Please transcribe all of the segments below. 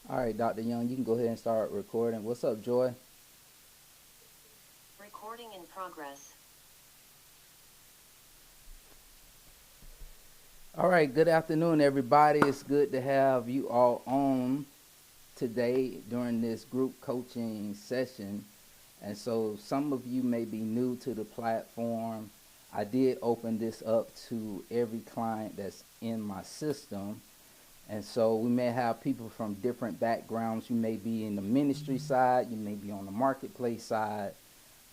All right, Dr. Young, you can go ahead and start recording. What's up, Joy? Recording in progress. All right, good afternoon, everybody. It's good to have you all on today during this group coaching session. And so some of you may be new to the platform. I did open this up to every client that's in my system. And so we may have people from different backgrounds. You may be in the ministry side, you may be on the marketplace side,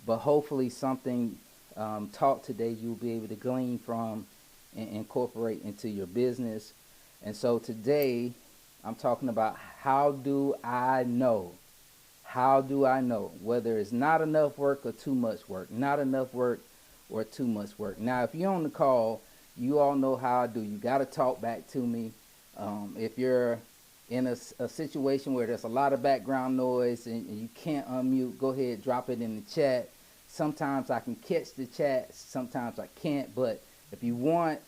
but hopefully something taught today you'll be able to glean from and incorporate into your business. And so today I'm talking about how do I know? How do I know whether it's not enough work or too much work? Not enough work or too much work. Now, if you're on the call, you all know how I do. You got to talk back to me. If you're in a situation where there's a lot of background noise and you can't unmute, go ahead, drop it in the chat. Sometimes I can catch the chat, sometimes I can't. But if you want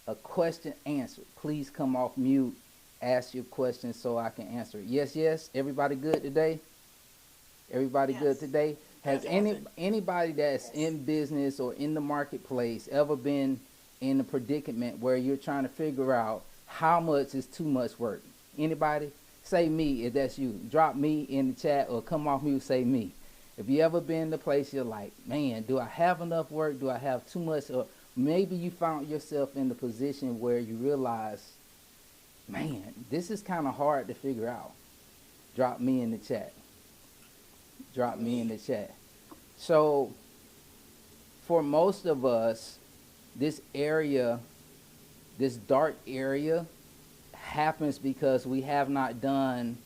a question answered, please come off mute, ask your question so I can answer it. Yes, yes. Everybody good today? Everybody good Yes. today? Has Fantastic. anybody that's in business or in the marketplace ever been in a predicament where you're trying to figure out how much is too much work? Anybody? Say me if that's you. Drop me in the chat or come off mute, say me. If you ever been in the place you're like, man, do I have enough work? Do I have too much? Or maybe you found yourself in the position where you realize, man, this is kind of hard to figure out. Drop me in the chat. Drop me in the chat. So for most of us, this area, this dark area, happens because we have not done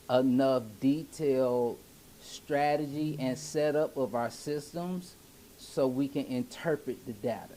enough detailed strategy and setup of our systems so we can interpret the data.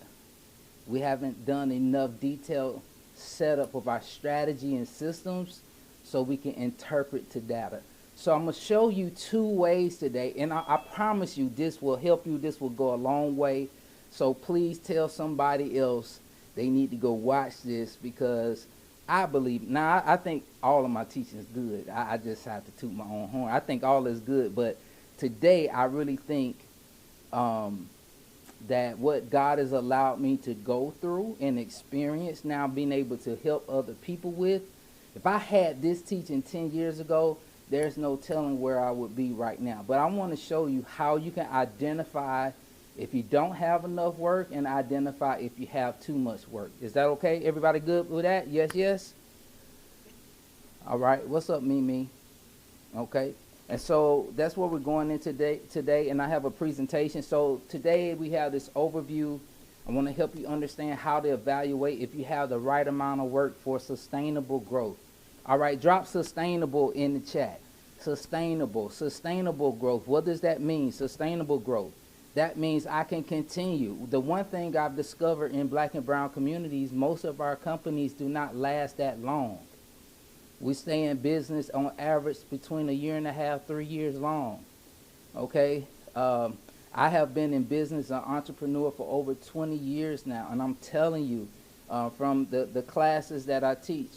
We haven't done enough detailed setup of our strategy and systems so we can interpret the data. So I'm going to show you two ways today, and I promise you this will help you. This will go a long way. So please tell somebody else they need to go watch this because I believe, now I think all of my teaching is good. I just have to toot my own horn. I think all is good, but today I really think um, that what God has allowed me to go through and experience now being able to help other people with, if I had this teaching 10 years ago, there's no telling where I would be right now. But I want to show you how you can identify if you don't have enough work and identify if you have too much work. Is that okay? Everybody good with that? Yes, yes? All right. What's up, Mimi? Okay. And so that's what we're going in today, and I have a presentation. So today we have this overview. I want to help you understand how to evaluate if you have the right amount of work for sustainable growth. All right, drop sustainable in the chat. Sustainable growth. What does that mean? Sustainable growth. That means I can continue. The one thing I've discovered in black and brown communities, most of our companies do not last that long. We stay in business on average between a year and a half, 3 years long. Okay. I have been in business, an entrepreneur for over 20 years now, and I'm telling you, from the classes that I teach,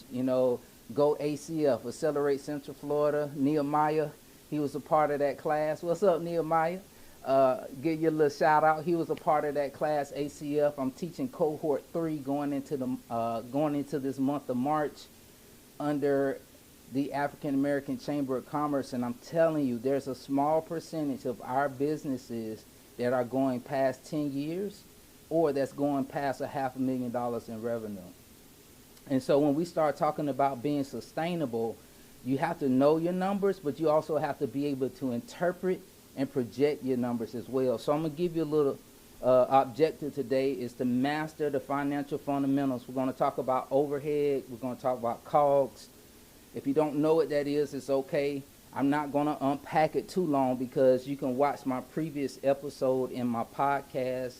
Go ACF, Accelerate Central Florida, Nehemiah, he was a part of that class. What's up, Nehemiah? Give you a little shout out. He was a part of that class, ACF. I'm teaching cohort 3 going into this month of March under the African American Chamber of Commerce, and I'm telling you, there's a small percentage of our businesses that are going past 10 years or that's going past $500,000 in revenue. And so when we start talking about being sustainable, you have to know your numbers, but you also have to be able to interpret and project your numbers as well. So I'm going to give you a little objective today is to master the financial fundamentals. We're going to talk about overhead. We're going to talk about COGS. If you don't know what that is, it's okay. I'm not going to unpack it too long because you can watch my previous episode in my podcast.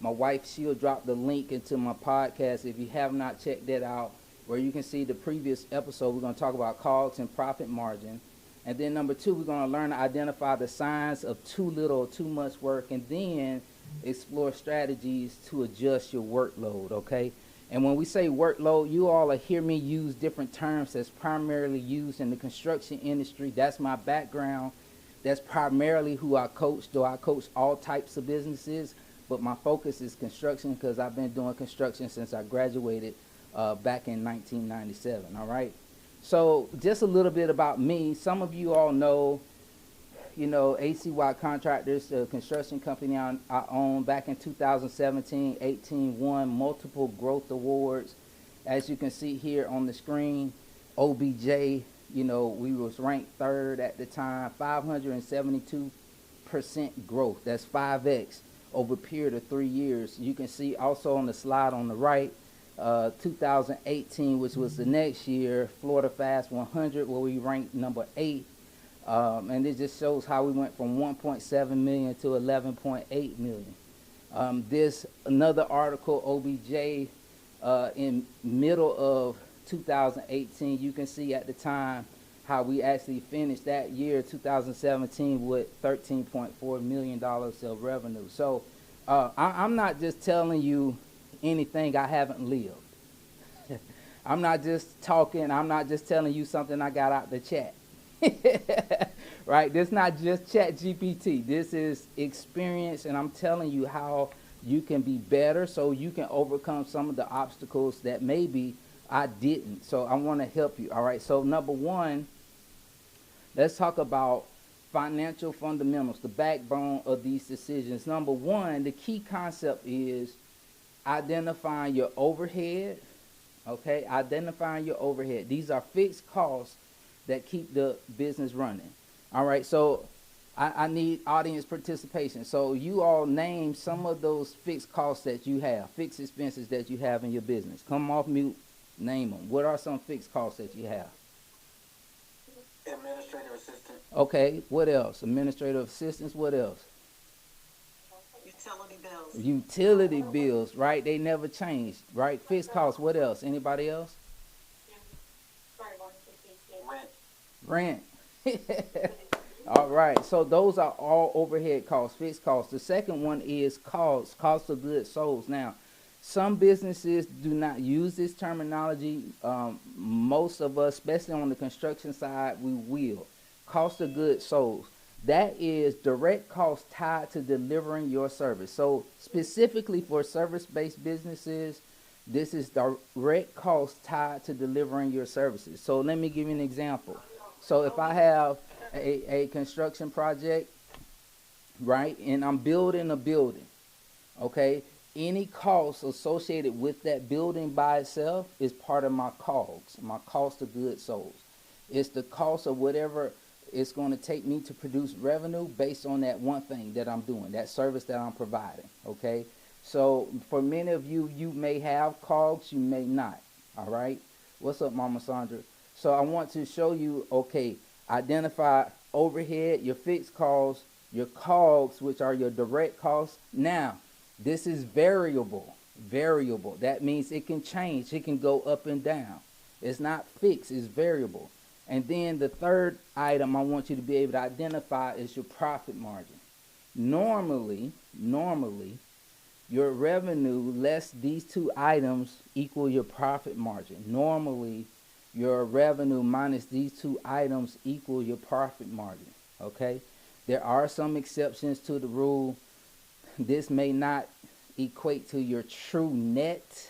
My wife, she'll drop the link into my podcast if you have not checked that out, where you can see the previous episode. We're going to talk about COGS and profit margin. And then number 2, we're going to learn to identify the signs of too little or too much work, and then explore strategies to adjust your workload, okay? And when we say workload, you all will hear me use different terms that's primarily used in the construction industry. That's my background. That's primarily who I coach, though I coach all types of businesses, but my focus is construction because I've been doing construction since I graduated back in 1997, all right? So just a little bit about me. Some of you all know, ACY Contractors, the construction company I own. Back in 2017, 18, won multiple growth awards. As you can see here on the screen, OBJ, we was ranked third at the time, 572% growth. That's 5X over a period of 3 years. You can see also on the slide on the right, 2018, which was the next year, Florida Fast 100, where we ranked number 8. And it just shows how we went from 1.7 million to 11.8 million. This another article, OBJ, in middle of 2018, you can see at the time how we actually finished that year, 2017, with $13.4 million of revenue. So I'm not just telling you anything I haven't lived. I'm not just talking, I'm not just telling you something I got out the chat. Right? This is not just chat GPT. This is experience, and I'm telling you how you can be better so you can overcome some of the obstacles that maybe I didn't. So I want to help you. All right. So number one, let's talk about financial fundamentals, the backbone of these decisions. Number one, the key concept is identifying your overhead. Okay, identifying your overhead. These are fixed costs that keep the business running. All right, so I need audience participation. So you all name some of those fixed costs that you have, fixed expenses that you have in your business. Come off mute, name them. What are some fixed costs that you have? Administrative assistant. Okay, what else? Administrative assistants, what else? Utility bills. Utility bills, right? They never change, right? Fixed costs, what else? Anybody else? Rent. All right, so those are all overhead costs, fixed costs. The second one is cost of goods sold. Now, some businesses do not use this terminology. Most of us, especially on the construction side, we will. Cost of goods sold. That is direct cost tied to delivering your service. So specifically for service-based businesses, this is direct cost tied to delivering your services. So let me give you an example. So if I have a construction project, right, and I'm building a building, okay, any costs associated with that building by itself is part of my COGS, my cost of goods sold. It's the cost of whatever it's going to take me to produce revenue based on that one thing that I'm doing, that service that I'm providing, okay? So for many of you, you may have COGS, you may not, all right? What's up, Mama Sandra? So I want to show you, okay, identify overhead, your fixed costs, your COGS, which are your direct costs. Now, this is variable. That means it can change. It can go up and down. It's not fixed. It's variable. And then the third item I want you to be able to identify is your profit margin. Normally, your revenue less these two items equal your profit margin. Normally, your revenue minus these two items equal your profit margin, okay? There are some exceptions to the rule. This may not equate to your true net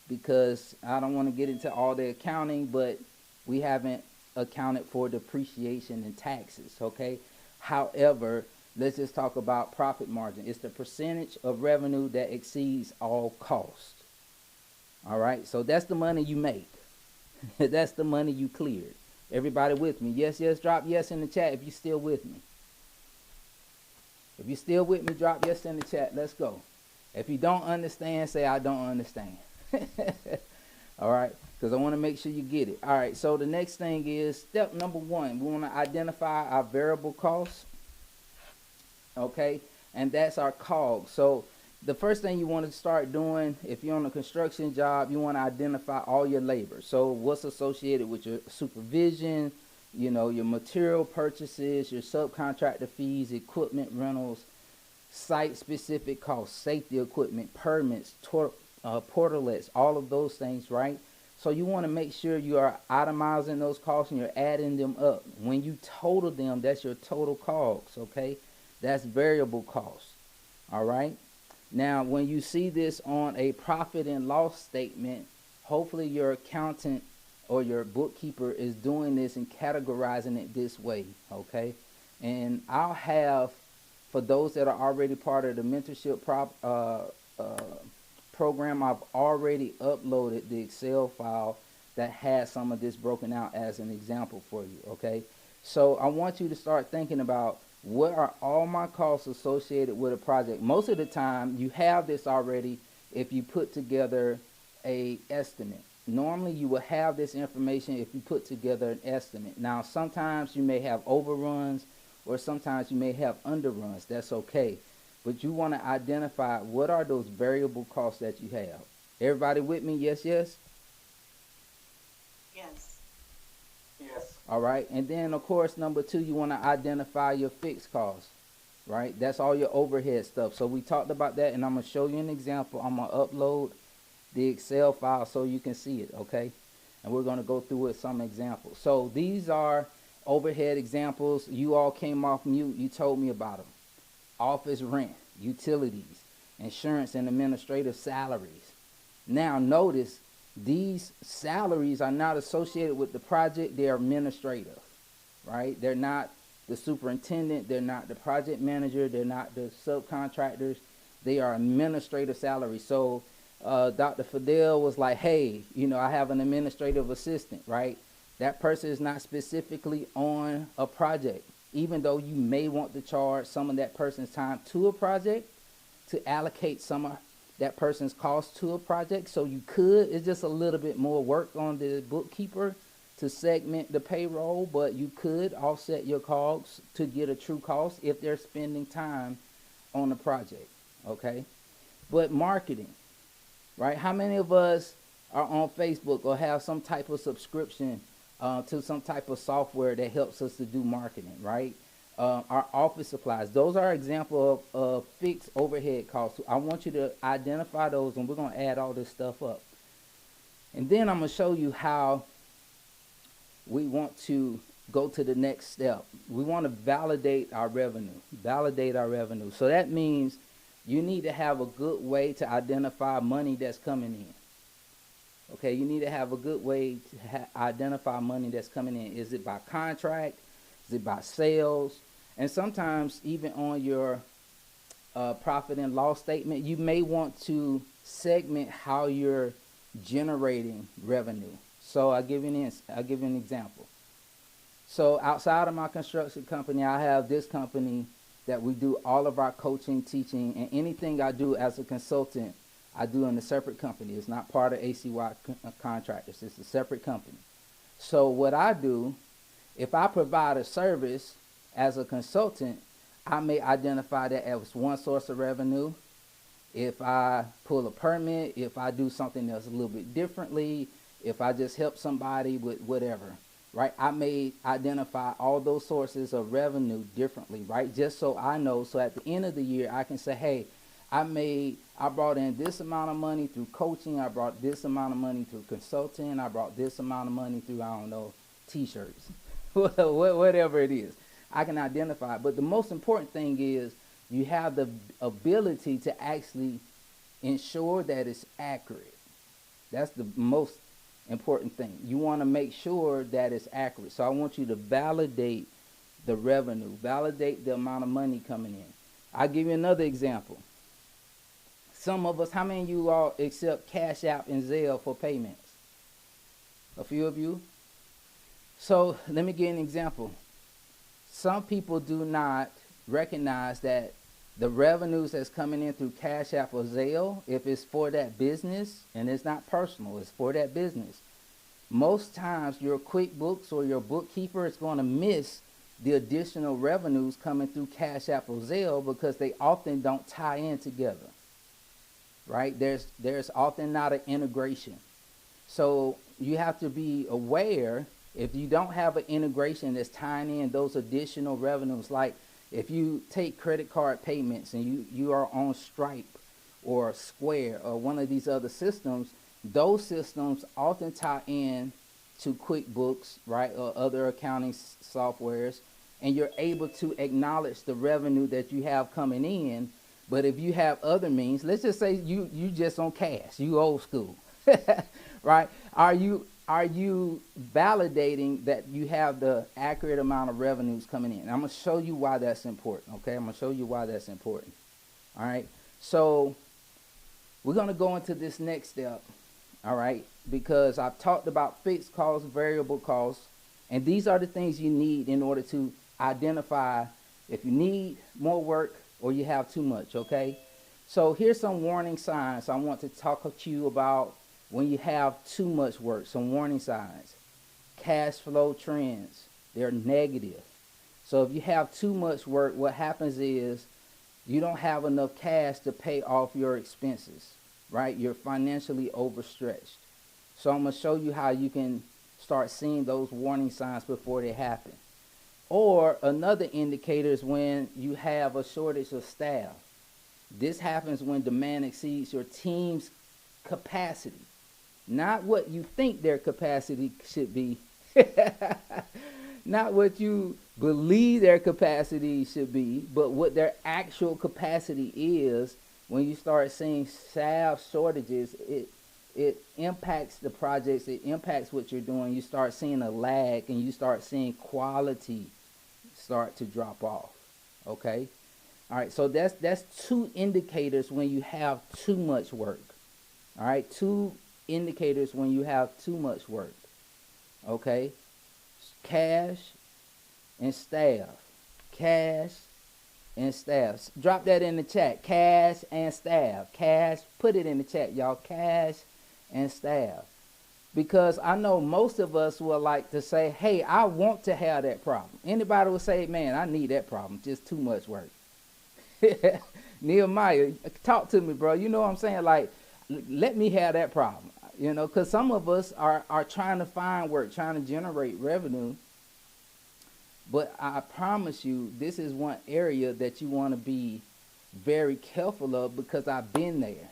because I don't want to get into all the accounting, but we haven't accounted for depreciation and taxes, okay? However, let's just talk about profit margin. It's the percentage of revenue that exceeds all costs, all right? So that's the money you make. That's the money you cleared. Everybody with me? Yes, drop yes in the chat if you're still with me. If you're still with me, drop yes in the chat. Let's go. If you don't understand, say I don't understand. All right, because I want to make sure you get it. All right, so the next thing is step number one. We want to identify our variable costs, okay, and that's our COGS. So the first thing you want to start doing, if you're on a construction job, you want to identify all your labor. So what's associated with your supervision, your material purchases, your subcontractor fees, equipment rentals, site-specific costs, safety equipment, permits, portalets, all of those things, right? So you want to make sure you are itemizing those costs and you're adding them up. When you total them, that's your total COGS, okay? That's variable costs, all right? Now, when you see this on a profit and loss statement, hopefully your accountant or your bookkeeper is doing this and categorizing it this way, okay? And I'll have, for those that are already part of the mentorship program, I've already uploaded the Excel file that has some of this broken out as an example for you, okay? So I want you to start thinking about, what are all my costs associated with a project? Most of the time, you have this already if you put together a estimate. Normally, you will have this information if you put together an estimate. Now, sometimes you may have overruns or sometimes you may have underruns. That's okay. But you want to identify what are those variable costs that you have. Everybody with me? Yes, yes? Yes. Yes. All right. And then, of course, number two, you want to identify your fixed costs, right? That's all your overhead stuff. So we talked about that, and I'm going to show you an example. I'm going to upload the Excel file so you can see it, okay? And we're going to go through with some examples. So these are overhead examples. You all came off mute. You told me about them. Office rent, utilities, insurance and administrative salaries. Now notice, these salaries are not associated with the project. They are administrative, right? They're not the superintendent. They're not the project manager. They're not the subcontractors. They are administrative salaries. So Dr. Fidel was like, hey, I have an administrative assistant, right? That person is not specifically on a project, even though you may want to charge some of that person's time to a project to allocate some of that person's cost to a project. So you could, it's just a little bit more work on the bookkeeper to segment the payroll, but you could offset your COGS to get a true cost if they're spending time on the project, okay? But marketing, right? How many of us are on Facebook or have some type of subscription to some type of software that helps us to do marketing, right? Our office supplies, those are examples of fixed overhead costs. I want you to identify those, and we're going to add all this stuff up. And then I'm going to show you how we want to go to the next step. We want to validate our revenue. So that means you need to have a good way to identify money that's coming in. Okay, you need to have a good way to identify money that's coming in. Is it by contract? Is it by sales? And sometimes even on your profit and loss statement, you may want to segment how you're generating revenue. So I'll give you an example. So outside of my construction company, I have this company that we do all of our coaching, teaching, and anything I do as a consultant, I do in a separate company. It's not part of ACY Contractors. It's a separate company. So what I do, if I provide a service as a consultant, I may identify that as one source of revenue. If I pull a permit, if I do something else a little bit differently, if I just help somebody with whatever, right? I may identify all those sources of revenue differently, right? Just so I know, so at the end of the year, I can say, hey, I brought in this amount of money through coaching, I brought this amount of money through consulting, I brought this amount of money through, I don't know, t-shirts, whatever it is. I can identify it. But the most important thing is you have the ability to actually ensure that it's accurate. That's the most important thing. You want to make sure that it's accurate. So I want you to validate the revenue, validate the amount of money coming in. I'll give you another example. Some of us, how many of you all accept Cash App and Zelle for payments? A few of you? So let me give an example. Some people do not recognize that the revenues that's coming in through Cash App or Zelle, if it's for that business, and it's not personal, it's for that business, most times your QuickBooks or your bookkeeper is going to miss the additional revenues coming through Cash App or Zelle because they often don't tie in together, right? There's often not an integration. So you have to be aware, if you don't have an integration that's tying in those additional revenues, like if you take credit card payments and you are on Stripe or Square or one of these other systems, those systems often tie in to QuickBooks, right, or other accounting softwares, and you're able to acknowledge the revenue that you have coming in. But if you have other means, let's just say you just on cash, you old school, right? Are you validating that you have the accurate amount of revenues coming in? I'm gonna show you why that's important. Okay, I'm gonna show you why that's important. All right, so we're gonna go into this next step. All right, because I've talked about fixed costs, variable costs, and these are the things you need in order to identify if you need more work or you have too much. Okay, so here's some warning signs I want to talk to you about when you have too much work. Some warning signs. Cash flow trends, they're negative. So if you have too much work, what happens is you don't have enough cash to pay off your expenses, right? You're financially overstretched. So I'm going to show you how you can start seeing those warning signs before they happen. Or another indicator is when you have a shortage of staff. This happens when demand exceeds your team's capacity. Not what you think their capacity should be. Not what you believe their capacity should be, but what their actual capacity is. When you start seeing staff shortages, it impacts the projects, it impacts what you're doing. You start seeing a lag, and you start seeing quality start to drop off. Okay? All right, so that's two indicators when you have too much work. All right, two indicators when you have too much work. Okay, cash and staff. Cash and staff. Drop that in the chat. Cash and staff. Cash. Put it in the chat, y'all. Cash and staff. Because I know most of us will like to say, hey, I want to have that problem. Anybody will say, man, I need that problem. Just too much work. Nehemiah, talk to me, bro. You know what I'm saying? Like, let me have that problem. You know, because some of us are trying to find work, trying to generate revenue. But I promise you, this is one area that you want to be very careful of, because I've been there,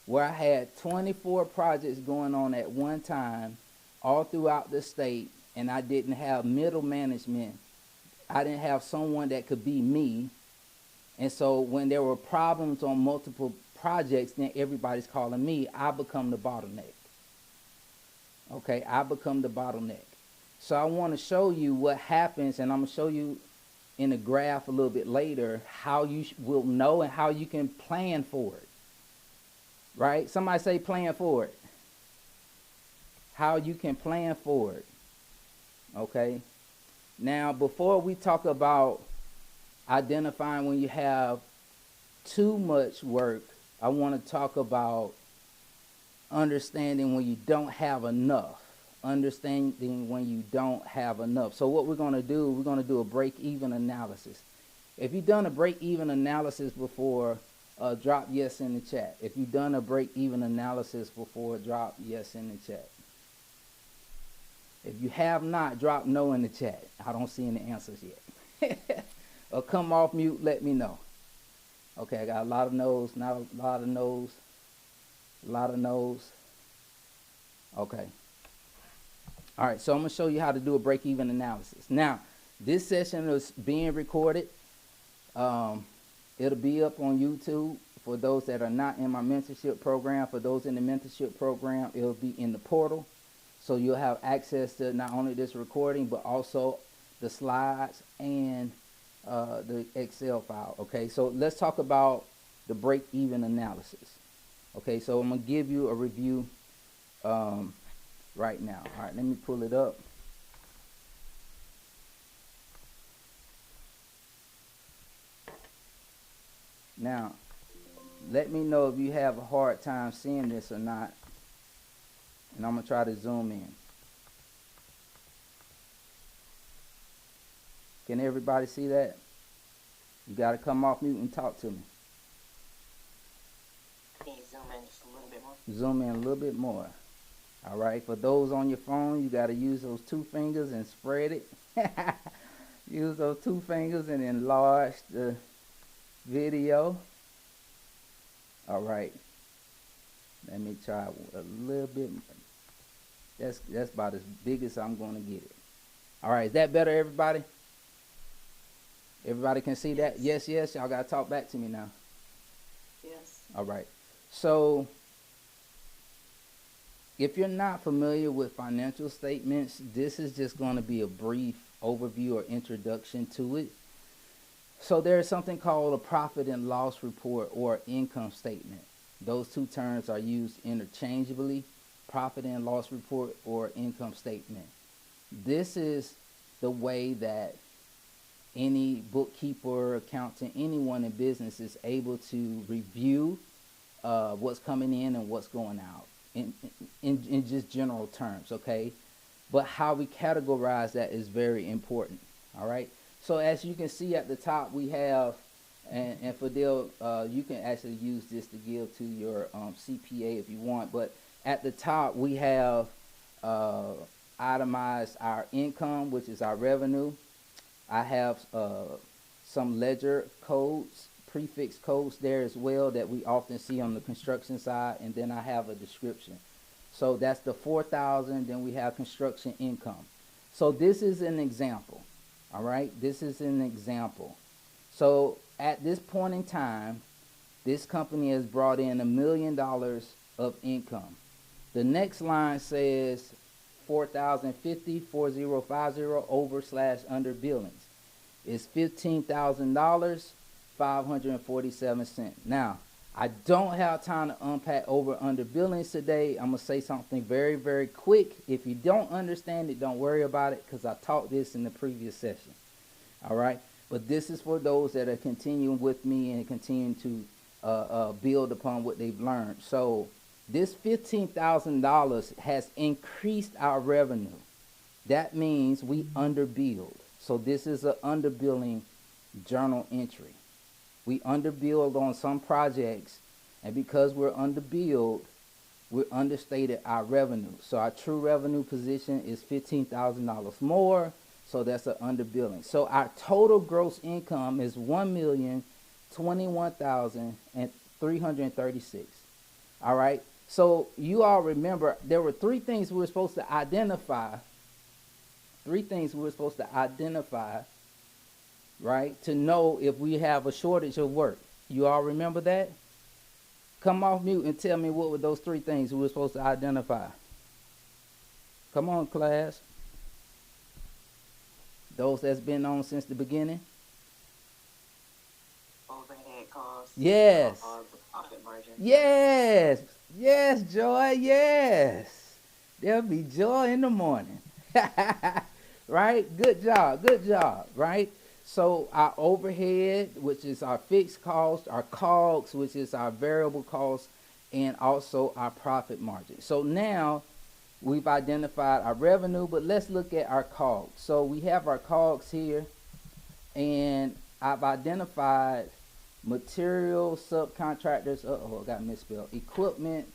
where I had 24 projects going on at one time all throughout the state, and I didn't have middle management. I didn't have someone that could be me. And so when there were problems on multiple projects, then everybody's calling me. I become the bottleneck. Okay, I become the bottleneck. So I want to show you what happens, and I'm going to show you in a graph a little bit later how you will know and how you can plan for it. Right? Somebody say plan for it. How you can plan for it. Okay? Now, before we talk about identifying when you have too much work, I want to talk about understanding when you don't have enough. Understanding when you don't have enough. So what we're going to do a break-even analysis. If you've done a break-even analysis before, drop yes in the chat. If you've done a break-even analysis before, drop yes in the chat. If you have not, drop no in the chat. I don't see any answers yet. Or come off mute, let me know. Okay, I got a lot of no's, not a lot of no's, a lot of no's. Okay. All right, so I'm going to show you how to do a break-even analysis. Now, this session is being recorded. It'll be up on YouTube for those that are not in my mentorship program. For those in the mentorship program, it'll be in the portal. So you'll have access to not only this recording, but also the slides and the Excel file. Okay, so let's talk about the break-even analysis. Okay, so I'm going to give you a review right now. All right, let me pull it up. Now, let me know if you have a hard time seeing this or not, and I'm going to try to zoom in. Can everybody see that? You got to come off mute and talk to me. Can you zoom in just a little bit more? Zoom in a little bit more. All right, for those on your phone, you got to use those two fingers and spread it. Use those two fingers and enlarge the video. All right. Let me try a little bit. That's about as big as I'm going to get it. All right. Is that better, everybody? Everybody can see that? Yes, yes. Y'all got to talk back to me now. Yes. All right. So, if you're not familiar with financial statements, this is just going to be a brief overview or introduction to it. So there's something called a profit and loss report or income statement. Those two terms are used interchangeably, profit and loss report or income statement. This is the way that any bookkeeper, accountant, anyone in business is able to review what's coming in and what's going out in just general terms, okay? But how we categorize that is very important, all right? So as you can see at the top, we have, and Fidel, you can actually use this to give to your CPA if you want, but at the top we have itemized our income, which is our revenue. I have some ledger codes, prefix codes there as well that we often see on the construction side, and then I have a description. So that's the 4,000, then we have construction income. So this is an example, all right? This is an example. So at this point in time, this company has brought in $1 million of income. The next line says 4,050, 4050 over/under billings. It's $15,000, 547 cents. Now, I don't have time to unpack over under billings today. I'm going to say something very, very quick. If you don't understand it, don't worry about it because I taught this in the previous session. All right? But this is for those that are continuing with me and continuing to build upon what they've learned. So this $15,000 has increased our revenue. That means we underbilled. So this is an underbilling journal entry. We underbilled on some projects, and because we're underbilled, we understated our revenue. So our true revenue position is $15,000 more, so that's an underbilling. So our total gross income is $1,021,336. All right. So you all remember there were three things we were supposed to identify. Right, to know if we have a shortage of work. You all remember that? Come off mute and tell me what were those three things we were supposed to identify. Come on, class. Those that's been on since the beginning. Overhead costs. Yes. The profit margin. Yes. Yes, Joy. Yes. There'll be joy in the morning. Right? Good job. Good job. Right? So our overhead, which is our fixed cost, our COGS, which is our variable cost, and also our profit margin. So now we've identified our revenue, but let's look at our COGS. So we have our COGS here, and I've identified material, subcontractors, I got misspelled, equipment,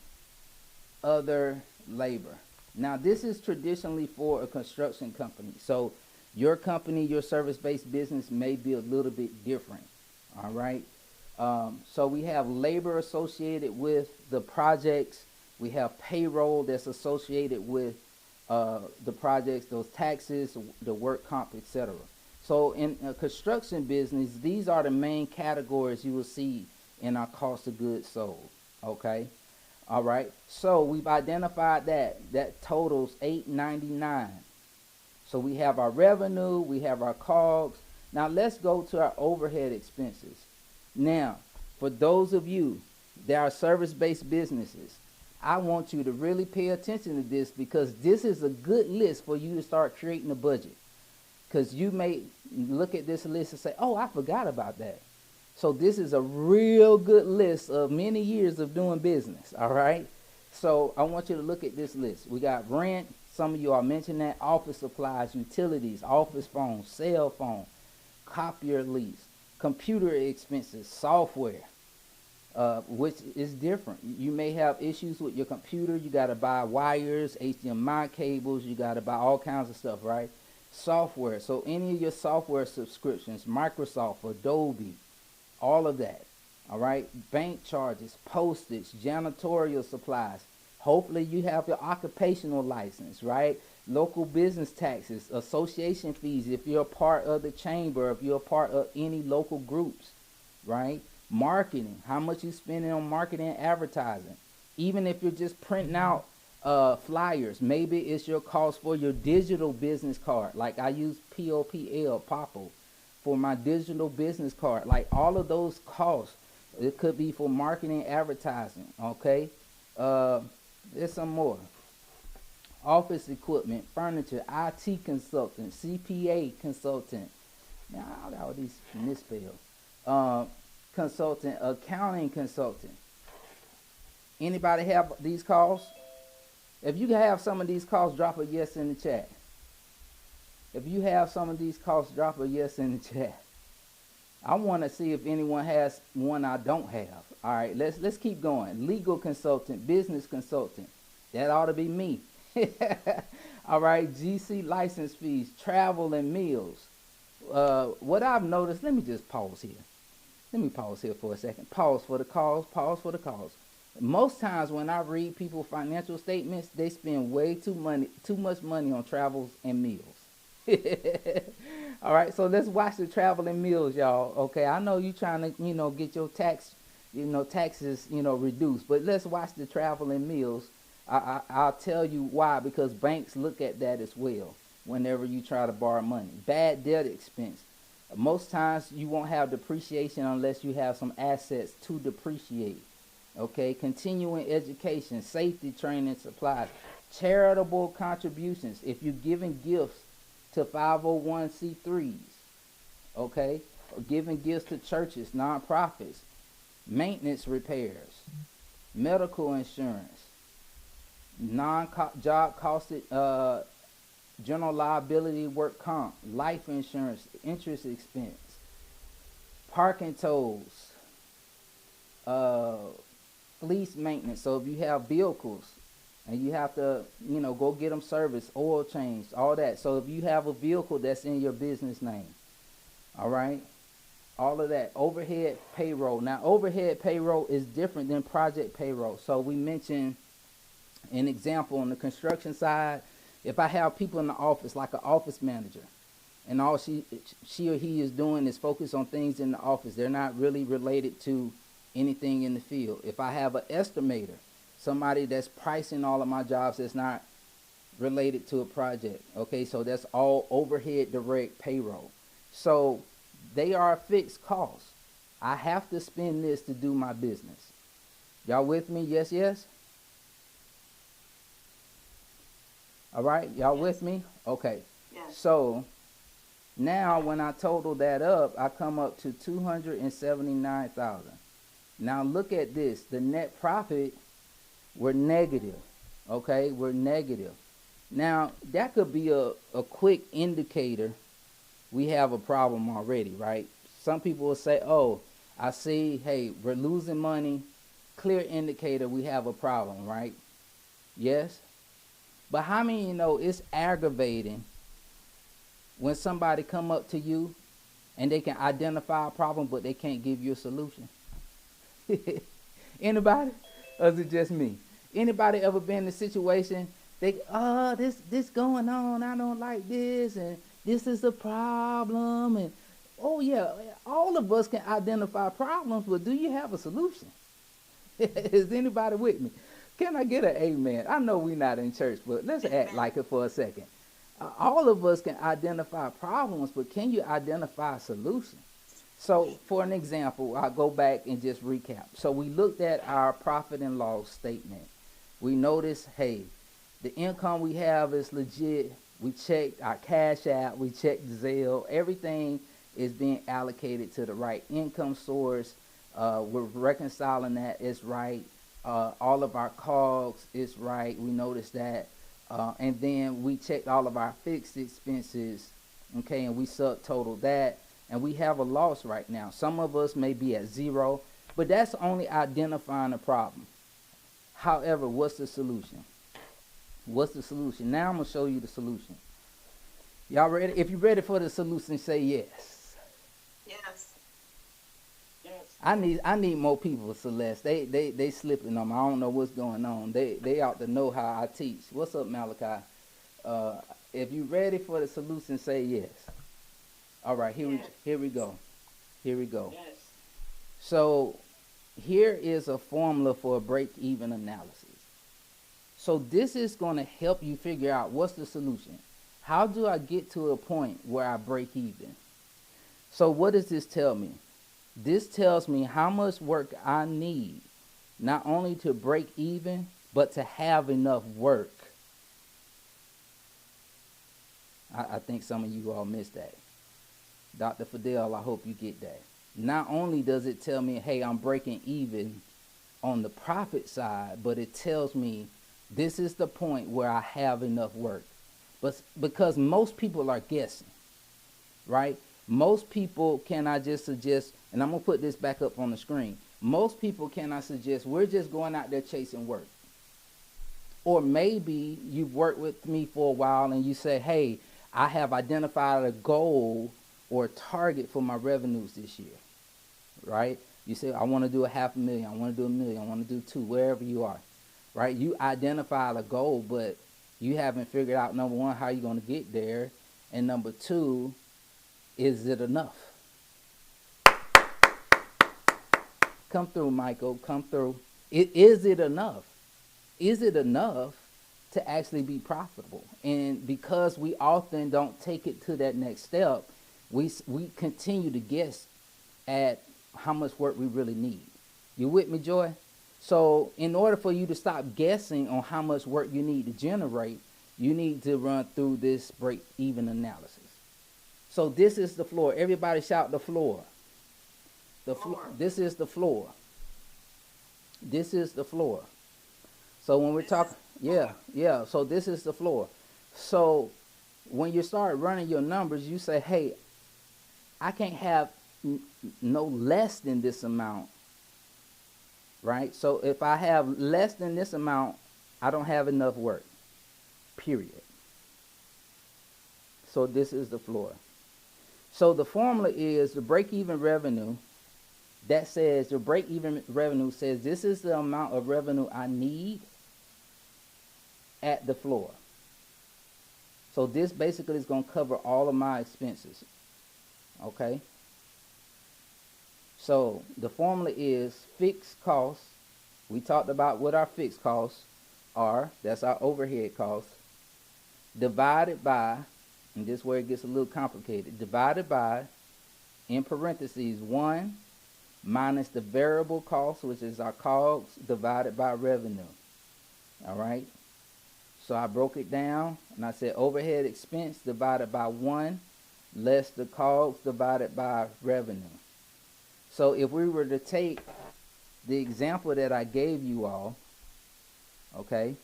other labor. Now this is traditionally for a construction company. So your company, your service-based business may be a little bit different, all right? So we have labor associated with the projects. We have payroll that's associated with the projects, those taxes, the work comp, etc. So in a construction business, these are the main categories you will see in our cost of goods sold, okay? All right, so we've identified that totals $899. So we have our revenue, we have our COGS. Now let's go to our overhead expenses. Now, for those of you that are service-based businesses, I want you to really pay attention to this because this is a good list for you to start creating a budget. Because you may look at this list and say, oh, I forgot about that. So this is a real good list of many years of doing business, all right? So I want you to look at this list. We got rent. Some of you all mentioned that. Office supplies, utilities, office phone, cell phone, copier lease, computer expenses, software, which is different. You may have issues with your computer. You got to buy wires, HDMI cables. You got to buy all kinds of stuff, right? Software. So any of your software subscriptions, Microsoft, Adobe, all of that, All right, bank charges, postage, janitorial supplies. Hopefully you have your occupational license, right? Local business taxes, association fees if you're a part of the chamber, if you're a part of any local groups, right? Marketing, how much you spending on marketing and advertising. Even if you're just printing out flyers, maybe it's your cost for your digital business card. Like I use POPL, Popo, for my digital business card. Like all of those costs, it could be for marketing, advertising. Okay, there's some more. Office equipment, furniture, IT consultant, CPA consultant. Now I got all these misspelled. Consultant, accounting consultant. Anybody have these costs? If you have some of these costs, drop a yes in the chat. If you have some of these costs, drop a yes in the chat. I want to see if anyone has one I don't have. All right, let's keep going. Legal consultant, business consultant. That ought to be me. All right, GC license fees, travel and meals. What I've noticed, let me just pause here. Let me pause here for a second. Pause for the cause, pause for the cause. Most times when I read people's financial statements, they spend way too much money on travels and meals. All right, so let's watch the travel and meals, y'all. Okay, I know you trying to, get your taxes, reduced, but let's watch the travel and meals. I'll tell you why, because banks look at that as well whenever you try to borrow money. Bad debt expense. Most times you won't have depreciation unless you have some assets to depreciate. Okay, continuing education, safety training supplies, charitable contributions. If you're giving gifts to 501c3s, okay, or giving gifts to churches, nonprofits, maintenance repairs, medical insurance, non-job costed general liability, work comp, life insurance, interest expense, parking tolls, fleece maintenance. So if you have vehicles and you have to, go get them serviced, oil changed, all that. So if you have a vehicle that's in your business name, all right, all of that. Overhead payroll. Now, overhead payroll is different than project payroll. So we mentioned an example on the construction side. If I have people in the office, like an office manager, and all she or he is doing is focus on things in the office, they're not really related to anything in the field. If I have an estimator, somebody that's pricing all of my jobs that's not related to a project, okay, so that's all overhead direct payroll. So they are fixed costs. I have to spend this to do my business. Y'all with me? Yes, yes? All right, y'all with me? Okay. Yes. So now when I total that up, I come up to 279,000. Now look at this. The net profit, we're negative. Okay, we're negative. Now that could be a quick indicator we have a problem already, right? Some people will say, oh, I see, hey, we're losing money. Clear indicator we have a problem, right? Yes? But how many know it's aggravating when somebody come up to you and they can identify a problem, but they can't give you a solution? Anybody? Or is it just me? Anybody ever been in a situation, this going on, I don't like this, and this is a problem, and oh yeah, all of us can identify problems, but do you have a solution? Is anybody with me? Can I get an amen? I know we're not in church, but let's act like it for a second. All of us can identify problems, but can you identify a solution? So for an example, I'll go back and just recap. So we looked at our profit and loss statement. We noticed, hey, the income we have is legit. We checked our cash app, we checked Zelle, everything is being allocated to the right income source. We're reconciling that, it's right. All of our COGS is right. We noticed that. And then we checked all of our fixed expenses, okay, and we subtotaled that. And we have a loss right now. Some of us may be at zero, but that's only identifying a problem. However, what's the solution? What's the solution? Now I'm going to show you the solution. Y'all ready? If you're ready for the solution, say yes. Yes. Yes. I need more people, Celeste. They slipping on me. I don't know what's going on. They ought to know how I teach. What's up, Malachi? Uh, if you ready for the solution, say yes. All right, Yes. here we go. Here we go. Yes. So here is a formula for a break-even analysis. So this is going to help you figure out what's the solution. How do I get to a point where I break even? So what does this tell me? This tells me how much work I need, not only to break even, but to have enough work. I think some of you all missed that. Dr. Fidel, I hope you get that. Not only does it tell me, hey, I'm breaking even on the profit side, but it tells me this is the point where I have enough work. But because most people are guessing, right? Most people, can I just suggest, and I'm going to put this back up on the screen. Most people, can I suggest, we're just going out there chasing work. Or maybe you've worked with me for a while and you say, hey, I have identified a goal or a target for my revenues this year, right? You say, I want to do $500,000, I want to do $1 million, I want to do 2, wherever you are, right? You identified a goal, but you haven't figured out, number one, how you're going to get there, and number two, is it enough? Come through, Michael, come through. Is it enough? Is it enough to actually be profitable? And because we often don't take it to that next step, we continue to guess at how much work we really need. You with me, Joy? So in order for you to stop guessing on how much work you need to generate, you need to run through this break-even analysis. So this is the floor. Everybody shout the floor. This is the floor. This is the floor. So when we're talking, yeah. So this is the floor. So when you start running your numbers, you say, hey, I can't have no less than this amount, right? So if I have less than this amount, I don't have enough work, period. So this is the floor. So the formula is the break-even revenue. That says the break-even revenue says this is the amount of revenue I need at the floor. So this basically is going to cover all of my expenses. Okay? So the formula is fixed costs. We talked about what our fixed costs are. That's our overhead costs. Divided by, and this is where it gets a little complicated, divided by, in parentheses, 1 minus the variable cost, which is our COGS, divided by revenue. All right? So I broke it down, and I said overhead expense divided by 1 less the COGS divided by revenue. So if we were to take the example that I gave you all, okay,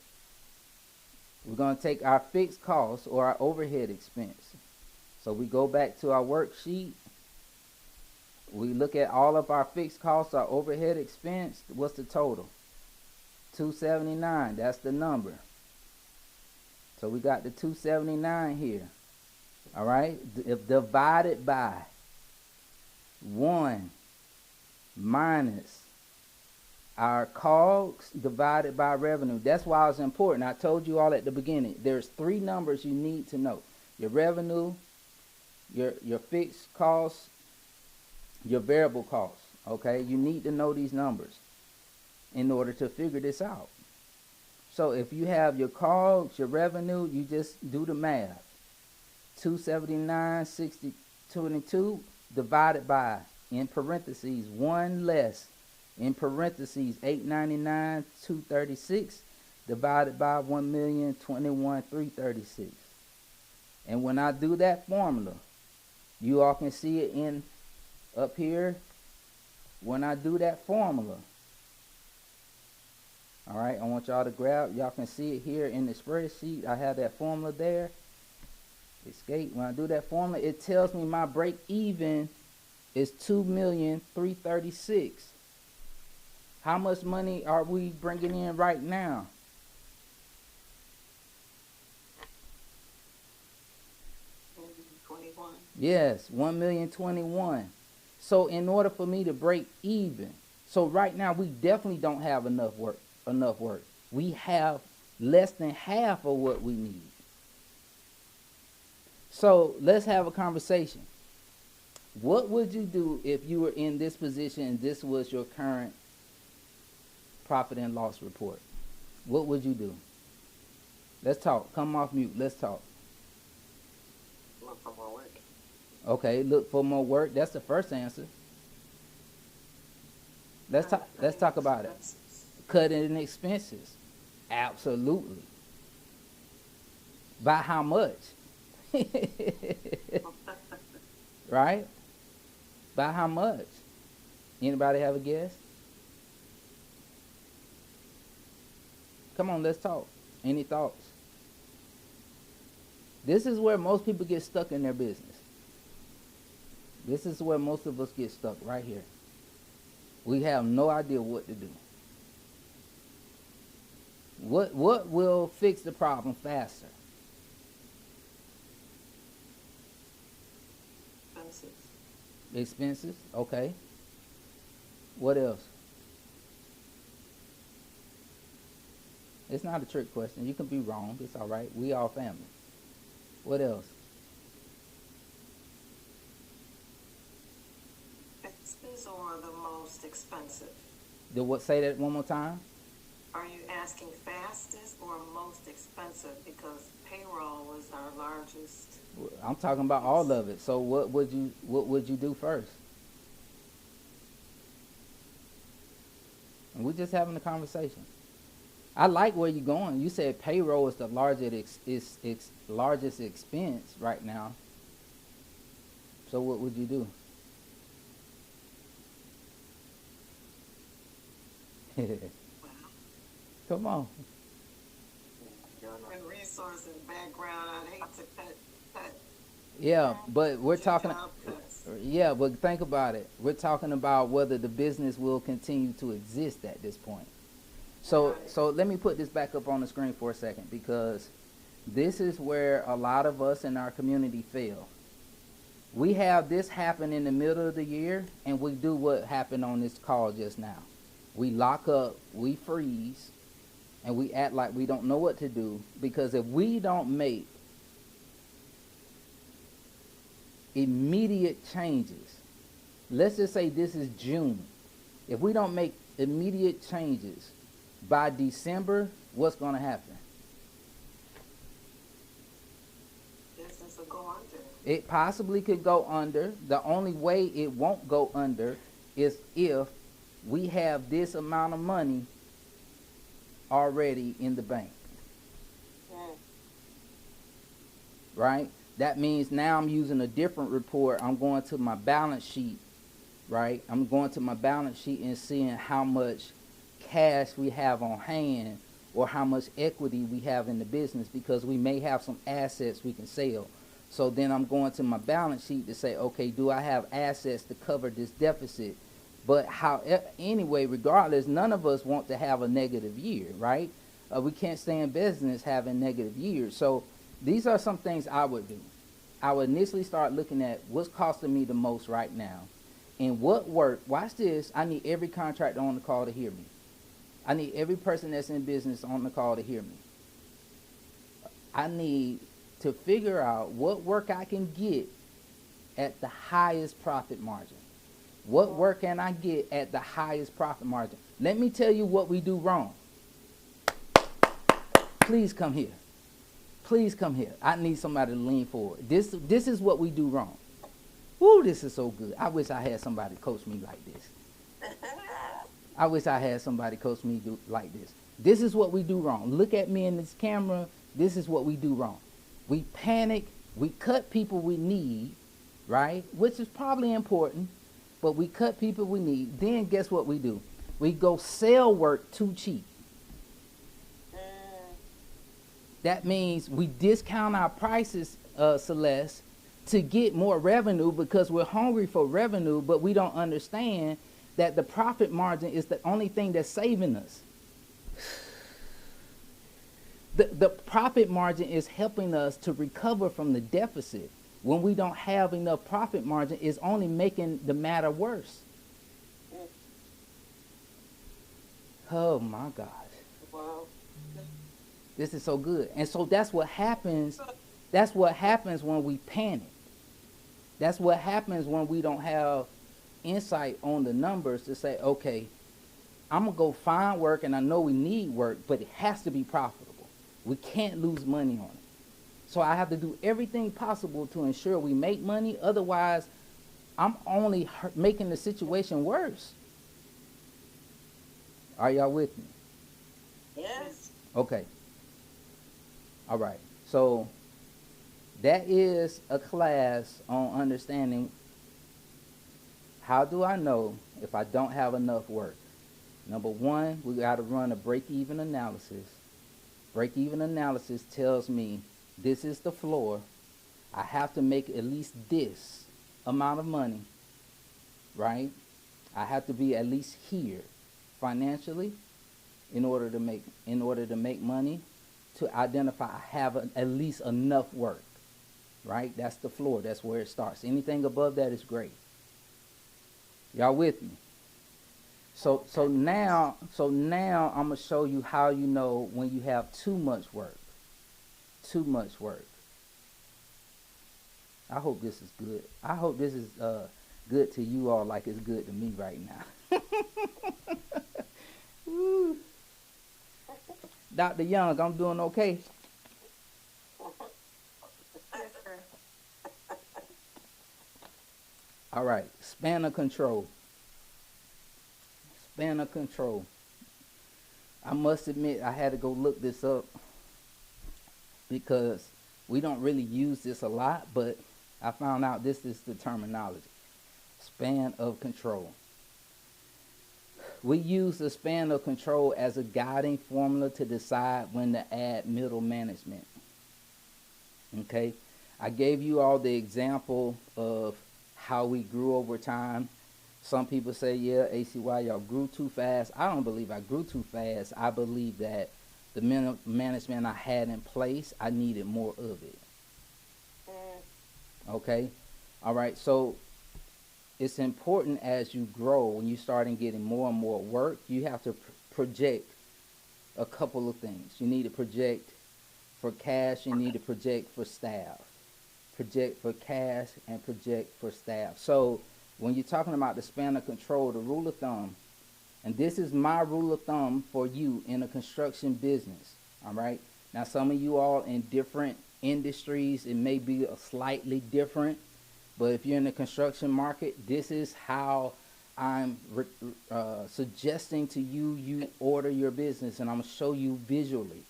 we're going to take our fixed costs or our overhead expense. So we go back to our worksheet. We look at all of our fixed costs, our overhead expense. What's the total? 279. That's the number. So we got the 279 here. All right? If divided by 1 minus our COGS divided by revenue. That's why it's important. I told you all at the beginning, there's 3 numbers you need to know. Your revenue, your fixed costs, your variable costs. Okay? You need to know these numbers in order to figure this out. So if you have your COGS, your revenue, you just do the math. 279.6022 divided by, in parentheses, 1 less, in parentheses, 899,236 divided by 1,021,336. And when I do that formula, you all can see it in up here. When I do that formula, all right, I want y'all to grab, y'all can see it here in the spreadsheet. I have that formula there. Escape. When I do that formula, it tells me my break even is 2,336,000. How much money are we bringing in right now? $1,021,000. Yes, 1,021,000. So in order for me to break even, so right now we definitely don't have enough work. Enough work. We have less than half of what we need. So let's have a conversation. What would you do if you were in this position and this was your current profit and loss report? What would you do? Let's talk. Come off mute. Let's talk. Look for more work. Okay, look for more work. That's the first answer. Let's talk about it. Cutting expenses. Absolutely. By how much? Right? By how much? Anybody have a guess? Come on, let's talk. Any thoughts? This is where most people get stuck in their business. This is where most of us get stuck, right here. We have no idea what to do. What will fix the problem faster? Expenses. Expenses, okay. What else? It's not a trick question. You can be wrong. It's all right. We all family. What else? Expenses or the most expensive? Say that one more time? Are you asking fastest or most expensive? Because payroll was our largest. I'm talking about all of it. So what would you do first? And we're just having a conversation. I like where you're going. You said payroll is the largest expense right now. So what would you do? Come on. And resources background, I'd hate to cut. Yeah, but we're talking. job cuts. Yeah, but think about it. We're talking about whether the business will continue to exist at this point. So let me put this back up on the screen for a second, because this is where a lot of us in our community fail. We have this happen in the middle of the year, and we do what happened on this call just now. We lock up, we freeze, and we act like we don't know what to do, because if we don't make immediate changes, let's just say this is June. If we don't make immediate changes by December, what's going to happen? Business will go under. It possibly could go under. The only way it won't go under is if we have this amount of money already in the bank. Right? That means now I'm using a different report. I'm going to my balance sheet, right? I'm going to my balance sheet and seeing how much cash we have on hand or how much equity we have in the business, because we may have some assets we can sell. So then I'm going to my balance sheet to say, okay, do I have assets to cover this deficit? But anyway, regardless, none of us want to have a negative year, right? We can't stay in business having negative years. So these are some things I would do. I would initially start looking at what's costing me the most right now and what work. Watch this. I need every contractor on the call to hear me. I need every person that's in business on the call to hear me. I need to figure out what work I can get at the highest profit margin. What work can I get at the highest profit margin? Let me tell you what we do wrong. Please come here. Please come here. I need somebody to lean forward. This is what we do wrong. Woo, this is so good. I wish I had somebody coach me like this. I wish I had somebody coach me like this. This is what we do wrong. Look at me in this camera. This is what we do wrong. We panic. We cut people we need, right? Which is probably important, but we cut people we need. Then guess what we do? We go sell work too cheap. That means we discount our prices, Celeste, to get more revenue because we're hungry for revenue, but we don't understand that the profit margin is the only thing that's saving us. The profit margin is helping us to recover from the deficit. when we don't have enough profit margin, it's only making the matter worse. Oh my God. Wow. This is so good. And so that's what happens. That's what happens when we panic. That's what happens when we don't have insight on the numbers to say, okay, I'm going to go find work, and I know we need work, but it has to be profitable. We can't lose money on it. So I have to do everything possible to ensure we make money. Otherwise, I'm only making the situation worse. Are y'all with me? Yes. Okay. All right. So that is a class on understanding how do I know if I don't have enough work. Number one, we got to run a break-even analysis. Break-even analysis tells me this is the floor. I have to make at least this amount of money, right? I have to be at least here financially in order to make money, to identify I have at least enough work, right? That's the floor. That's where it starts. Anything above that is great. Y'all with me? So now I'm gonna show you how you know when you have too much work. Too much work. I hope this is good. I hope this is good to you all like it's good to me right now. Woo. Dr. Young, I'm doing okay. All right, span of control. Span of control. I must admit I had to go look this up because we don't really use this a lot, but I found out this is the terminology. Span of control. We use the span of control as a guiding formula to decide when to add middle management. Okay? I gave you all the example of how we grew over time. Some people say, yeah, ACY, y'all grew too fast. I don't believe I grew too fast. I believe that the management I had in place, I needed more of it. Okay? All right, so it's important as you grow, when you start getting more and more work, you have to project a couple of things. You need to project for cash, you need to project for staff. Project for cash and project for staff. So when you're talking about the span of control, the rule of thumb, and this is my rule of thumb for you in a construction business, all right? Now, some of you all in different industries, it may be a slightly different, but if you're in the construction market, this is how I'm suggesting to you, you order your business, and I'm going to show you visually.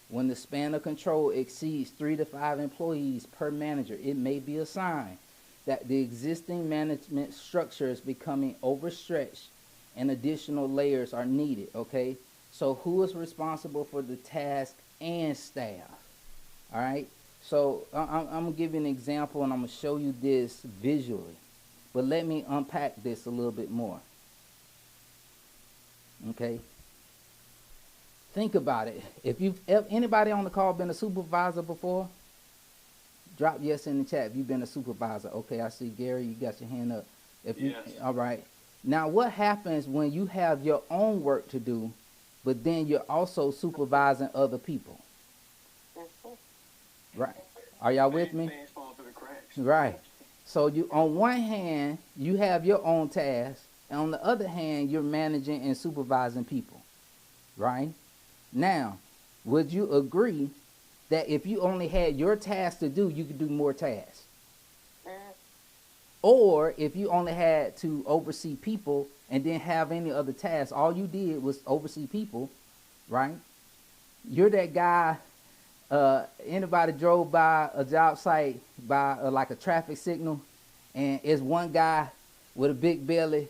When the span of control exceeds 3 to 5 employees per manager, it may be a sign that the existing management structure is becoming overstretched and additional layers are needed, okay? So who is responsible for the task and staff, all right? So I'm going to give you an example, and I'm going to show you this visually. But let me unpack this a little bit more, okay? Think about it. If anybody on the call been a supervisor before, drop yes in the chat if you've been a supervisor. Okay, I see Gary, you got your hand up. Yes. All right. Now, what happens when you have your own work to do, but then you're also supervising other people? Right. Are y'all with me? Right. So you, on one hand, you have your own task, and on the other hand, you're managing and supervising people. Right? Now, would you agree that if you only had your task to do, you could do more tasks? Or if you only had to oversee people and didn't have any other tasks, all you did was oversee people, right? You're that guy, anybody drove by a job site by like a traffic signal, and it's one guy with a big belly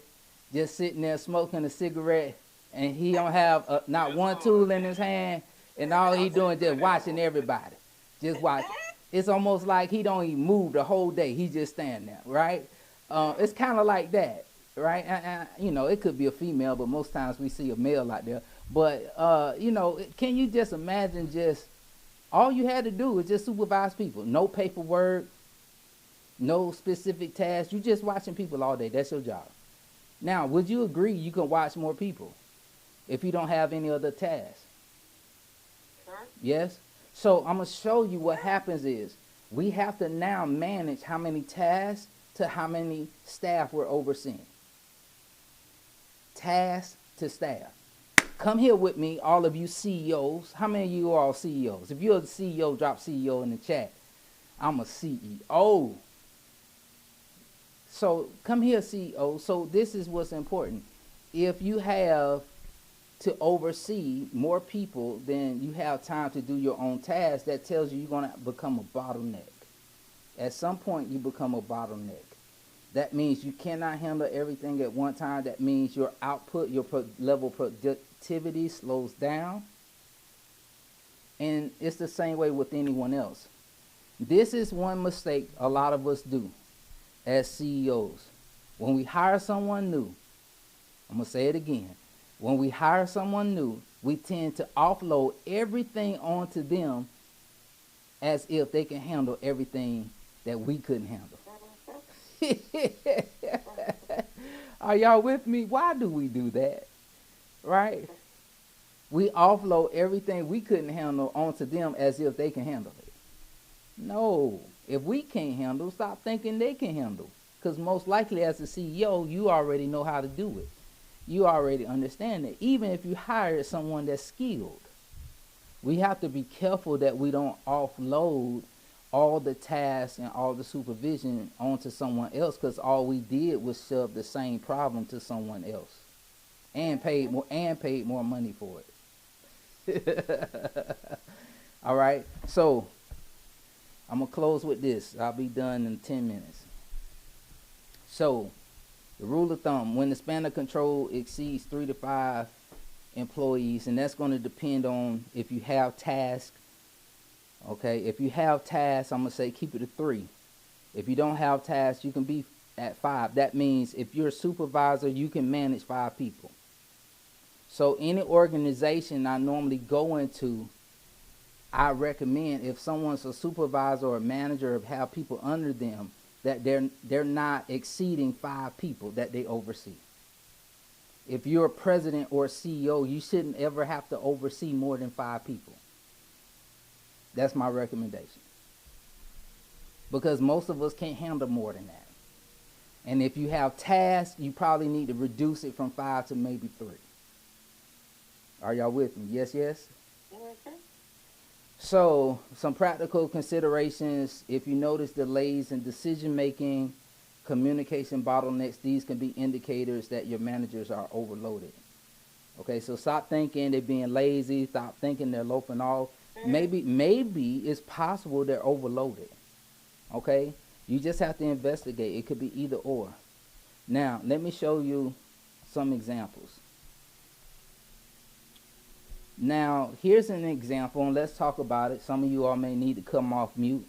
just sitting there smoking a cigarette, and he don't have not one tool in his hand, and all he doing just watching everybody. Just watch. It's almost like he don't even move the whole day. He just stand there, right? It's kind of like that, right? You know, it could be a female, but most times we see a male out there. But, you know, can you just imagine just all you had to do was just supervise people? No paperwork, No specific task. You just watching people all day. That's your job. Now, would you agree you can watch more people if you don't have any other tasks? Sure. Yes? So I'm going to show you what happens is we have to now manage how many tasks to how many staff we're overseeing. Task to staff. Come here with me, all of you CEOs. How many of you are all CEOs? If you're a CEO, drop CEO in the chat. I'm a CEO. So come here, CEO. So this is what's important. If you have to oversee more people than you have time to do your own tasks, that tells you you're going to become a bottleneck. At some point, you become a bottleneck. That means you cannot handle everything at one time. That means your output, your level of productivity slows down. And it's the same way with anyone else. This is one mistake a lot of us do as CEOs. When we hire someone new, I'm going to say it again. When we hire someone new, we tend to offload everything onto them as if they can handle everything that we couldn't handle. Are y'all with me? Why do we do that? Right? We offload everything we couldn't handle onto them as if they can handle it. No. If we can't handle, stop thinking they can handle. Because most likely as a CEO, you already know how to do it. You already understand it. Even if you hire someone that's skilled, we have to be careful that we don't offload all the tasks and all the supervision onto someone else, because all we did was shove the same problem to someone else and paid more money for it. All right, so I'm gonna close with this. I'll be done in 10 minutes. So the rule of thumb, when the span of control exceeds 3 to 5 employees, and that's going to depend on if you have tasks. Okay, if you have tasks, I'm going to say keep it at 3. If you don't have tasks, you can be at 5. That means if you're a supervisor, you can manage 5 people. So any organization I normally go into, I recommend if someone's a supervisor or a manager or have people under them, that they're not exceeding 5 people that they oversee. If you're a president or a CEO, you shouldn't ever have to oversee more than 5 people. That's my recommendation. Because most of us can't handle more than that. And if you have tasks, you probably need to reduce it from 5 to maybe 3. Are y'all with me? Yes, yes? Okay. So, some practical considerations. If you notice delays in decision making, communication bottlenecks, these can be indicators that your managers are overloaded. Okay, so stop thinking they're being lazy. Stop thinking they're loafing off. Maybe it's possible they're overloaded. Okay, you just have to investigate. It could be either or. Now, let me show you some examples. Now, here's an example, and let's talk about it. Some of you all may need to come off mute.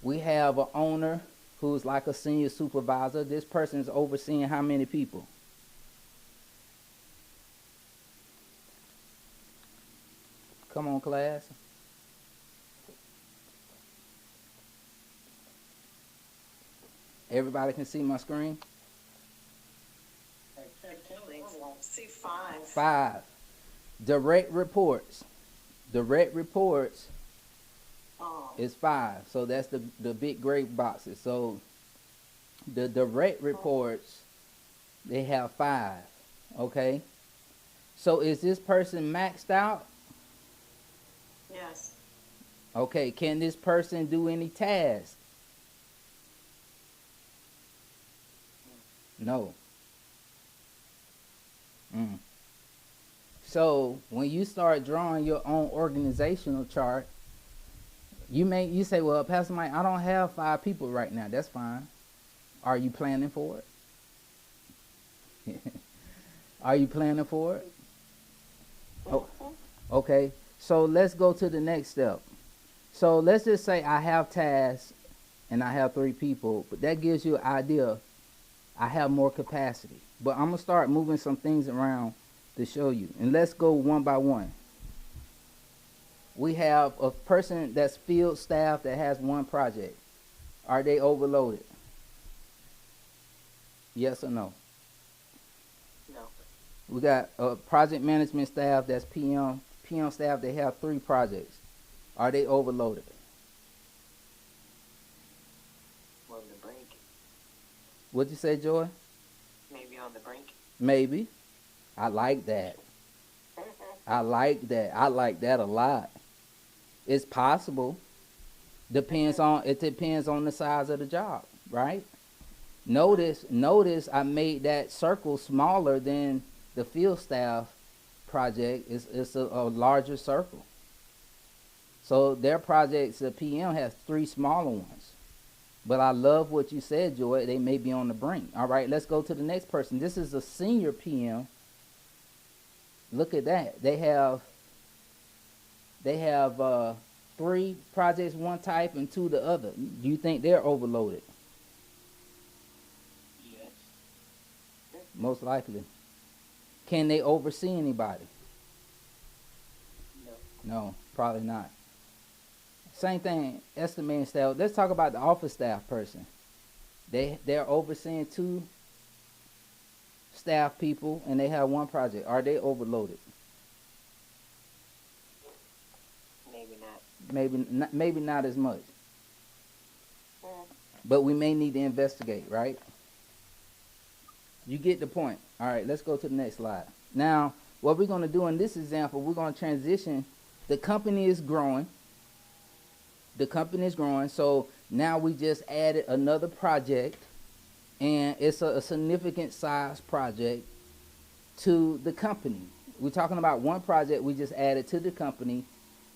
We have an owner who's like a senior supervisor. This person is overseeing how many people? Come on, class. Everybody can see my screen? See 5. 5. Direct reports. Direct reports is 5. So that's the big gray boxes. So the direct reports, they have 5. Okay. So is this person maxed out? Yes. Okay. Can this person do any tasks? No. So when you start drawing your own organizational chart, you say, well, Pastor Mike, I don't have 5 people right now. That's fine. Are you planning for it? Are you planning for it? Oh, okay. So let's go to the next step. So let's just say I have tasks and I have 3 people, but that gives you an idea. I have more capacity. But I'm going to start moving some things around to show you. And let's go one by one. We have a person that's field staff that has 1 project. Are they overloaded? Yes or no? No. We got a project management staff that's PM. PM staff, they have 3 projects. Are they overloaded? On the brink. What'd you say, Joy? Maybe on the brink. Maybe. I like that. I like that. I like that a lot. It's possible. It depends on the size of the job, right? Notice I made that circle smaller than the field staff project. It's a larger circle. So their projects, the PM has 3 smaller ones. But I love what you said, Joy. They may be on the brink. All right, let's go to the next person. This is a senior PM. Look at that. They have 3 projects, 1 type, and 2 the other. Do you think they're overloaded? Yes. Most likely. Can they oversee anybody? No. No, probably not. Same thing, estimating staff. Let's talk about the office staff person. They're overseeing 2 staff people, and they have 1 project. Are they overloaded? Maybe not. Maybe not as much. But we may need to investigate, right? You get the point. All right, let's go to the next slide. Now, what we're going to do in this example, we're going to transition. The company is growing. So now we just added another project, and it's a significant size project to the company. We're talking about 1 project we just added to the company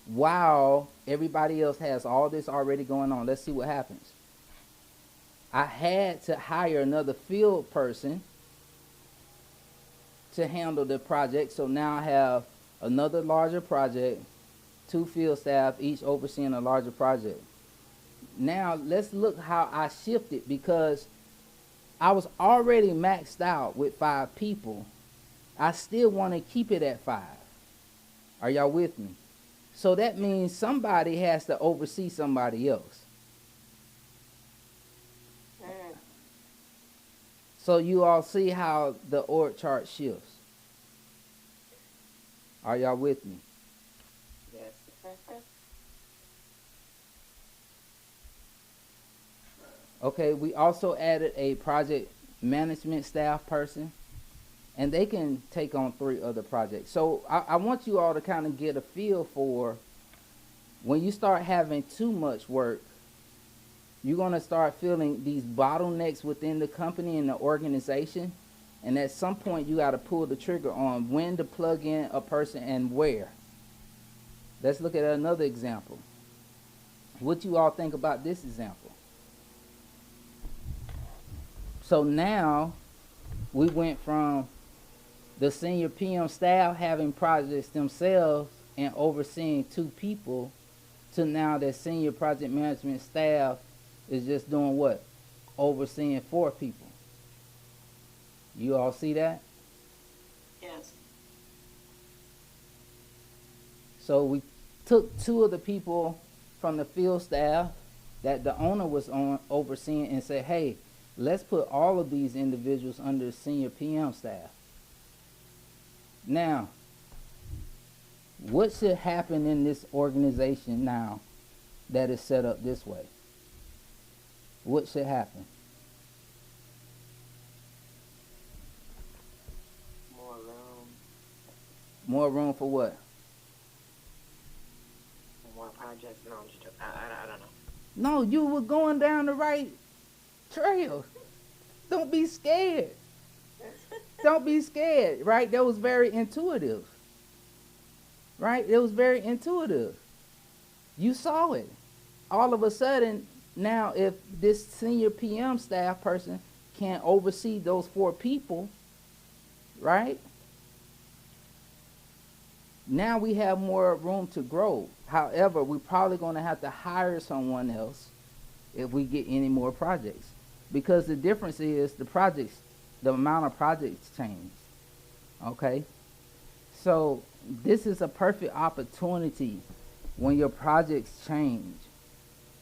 while everybody else has all this already going on. Let's see what happens. I had to hire another field person to handle the project, so now I have another larger project, 2 field staff, each overseeing a larger project. Now let's look how I shifted, because I was already maxed out with 5 people. I still want to keep it at 5. Are y'all with me? So that means somebody has to oversee somebody else. So you all see how the org chart shifts. Are y'all with me? Yes. Okay, we also added a project management staff person, and they can take on 3 other projects. So I want you all to kind of get a feel for when you start having too much work, you're going to start feeling these bottlenecks within the company and the organization. And at some point, you got to pull the trigger on when to plug in a person and where. Let's look at another example. What you all think about this example? So now we went from the senior PM staff having projects themselves and overseeing 2 people to now that senior project management staff is just doing what? Overseeing 4 people. You all see that? Yes. So we took 2 of the people from the field staff that the owner was overseeing and said, hey, let's put all of these individuals under senior PM staff. Now, what should happen in this organization now that is set up this way? What should happen? More room. More room for what? More projects. No, I'm just joking. I don't know. No, you were going down the right trail. Don't be scared. Don't be scared, right? That was very intuitive. Right? It was very intuitive. You saw it. All of a sudden, now if this senior PM staff person can oversee those 4 people, right? Now we have more room to grow. However, we're probably going to have to hire someone else if we get any more projects. Because the difference is the amount of projects change. Okay? So this is a perfect opportunity when your projects change